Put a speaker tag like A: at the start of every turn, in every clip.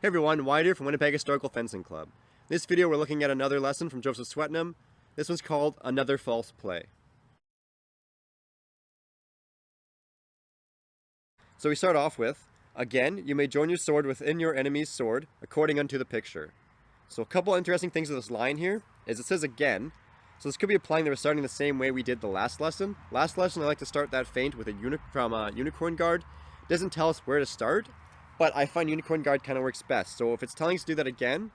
A: Hey everyone, Wyatt here from Winnipeg Historical Fencing Club. In this video we're looking at another lesson from Joseph Swetnam. This one's called Another False Play. So we start off with, again, you may join your sword within your enemy's sword, according unto the picture. So a couple interesting things with this line here is it says again. So this could be applying that we're starting the same way we did the last lesson. Last lesson I like to start that feint with a unicorn guard. It doesn't tell us where to start, but I find unicorn guard kind of works best. So if it's telling us to do that again,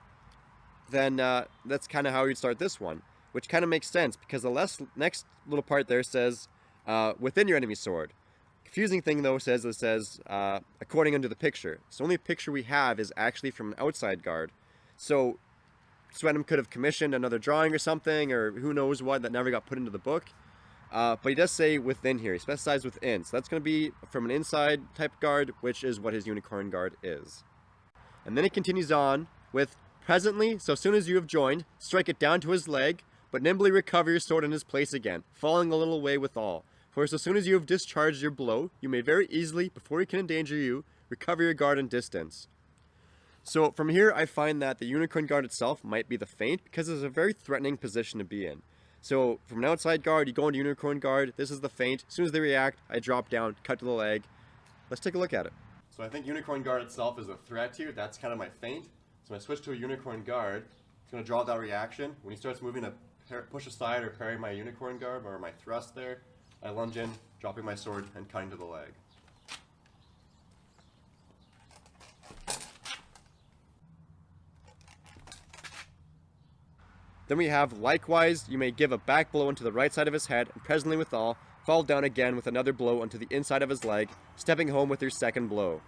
A: then that's kind of how you'd start this one, which kind of makes sense because the next little part there says within your enemy's sword. Confusing thing though says according unto the picture. So the only picture we have is actually from an outside guard. So Swetnam could have commissioned another drawing or something, or who knows what, that never got put into the book. But he does say within here. He specifies within. So that's going to be from an inside type guard, which is what his unicorn guard is. And then it continues on with presently, so as soon as you have joined, strike it down to his leg, but nimbly recover your sword in his place again, falling a little way withal. For so soon as you have discharged your blow, you may very easily, before he can endanger you, recover your guard and distance. So from here, I find that the unicorn guard itself might be the feint, because it's a very threatening position to be in. So from an outside guard, you go into unicorn guard. This is the feint. As soon as they react, I drop down, cut to the leg. Let's take a look at it. So I think unicorn guard itself is a threat here. That's kind of my feint. So when I switch to a unicorn guard, it's going to draw that reaction. When he starts moving to push aside or parry my unicorn guard or my thrust there, I lunge in, dropping my sword and cutting to the leg. Then we have, likewise, you may give a back blow into the right side of his head, and presently withal, fall down again with another blow onto the inside of his leg, stepping home with your second blow.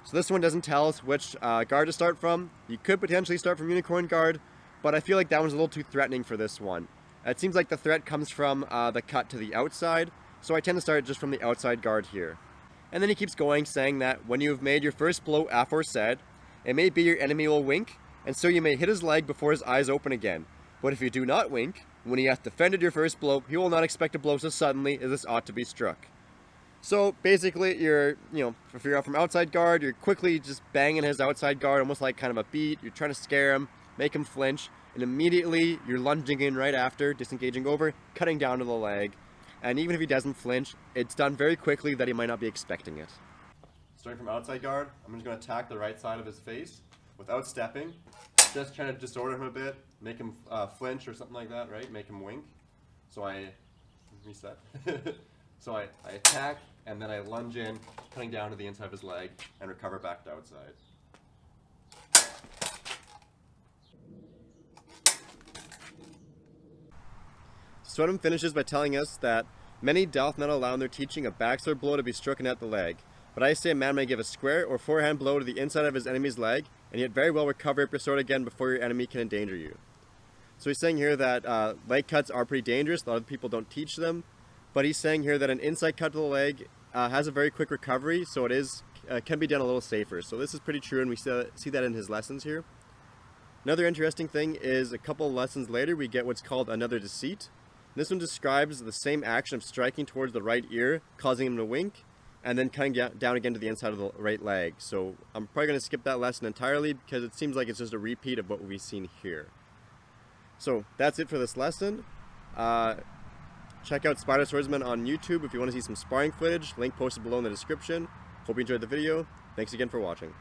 A: So this one doesn't tell us which guard to start from. You could potentially start from unicorn guard, but I feel like that one's a little too threatening for this one. It seems like the threat comes from the cut to the outside, so I tend to start just from the outside guard here. And then he keeps going, saying that when you have made your first blow aforesaid, it may be your enemy will wink, and so you may hit his leg before his eyes open again. But if you do not wink, when he hath defended your first blow, he will not expect a blow so suddenly as this ought to be struck. So basically, if you're out from outside guard, you're quickly just banging his outside guard, almost like kind of a beat. You're trying to scare him, make him flinch, and immediately you're lunging in right after, disengaging over, cutting down to the leg. And even if he doesn't flinch, it's done very quickly that he might not be expecting it. Starting from outside guard, I'm just going to attack the right side of his face without stepping. Just trying to disorder him a bit, make him flinch or something like that, right? Make him wink. So I reset. So I attack, and then I lunge in, cutting down to the inside of his leg, and recover back to outside. Swetnam finishes by telling us that many doth not allow in their teaching a backsword blow to be stricken at the leg. But I say a man may give a square or forehand blow to the inside of his enemy's leg, and yet very well recover up your sword again before your enemy can endanger you. So he's saying here that leg cuts are pretty dangerous. A lot of people don't teach them. But he's saying here that an inside cut to the leg has a very quick recovery, so it can be done a little safer. So this is pretty true, and we see that in his lessons here. Another interesting thing is a couple lessons later we get what's called another deceit. This one describes the same action of striking towards the right ear, causing him to wink, and then cutting down again to the inside of the right leg. So I'm probably going to skip that lesson entirely because it seems like it's just a repeat of what we've seen here. So that's it for this lesson. Check out Spider Swordsman on YouTube if you want to see some sparring footage. Link posted below in the description. Hope you enjoyed the video. Thanks again for watching.